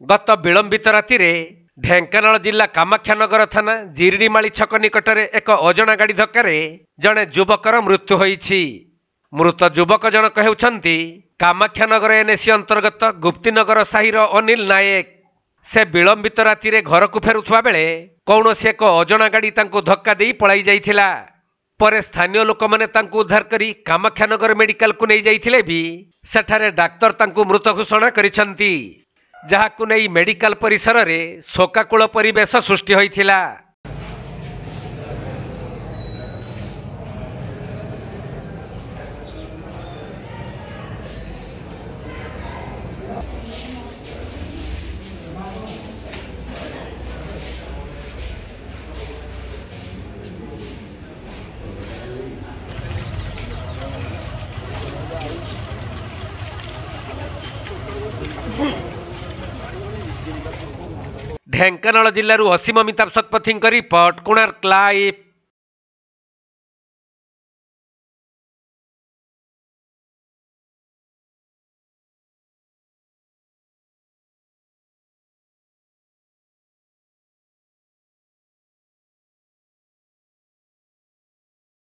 गत विलंबित राति ढेंकानाल जिला कामाख्यानगर थाना जिरिडीमाली छक निकटरे एक अजणा गाड़ी धक्का जड़े युवकर मृत्यु होईछि। मृत युवक जनक हेउछन्ति कामाख्यानगर एनएसी अंतर्गत गुप्तीनगर साहिर अनिल नायक। से विलंबित राति घर को फेरुवा बेले कौनसी एक अजणा गाड़ी तांको धक्का दे पलाई जाइथिला। परे स्थानीय लोक माने तांको उद्धार करी कामाख्यानगर मेडिकल को नहीं जाइथिले भी सेठारे डाक्तर तांको मृत घोषणा करिसंती, जहाकु नहीं मेडिकल परिसर रे शोकाकुल परिवेश सृष्टि होइथिला। ढेंकानाल जिल्लारू असीम अमिताभ शतपथी रिपोर्ट, कोणार्क लाइव।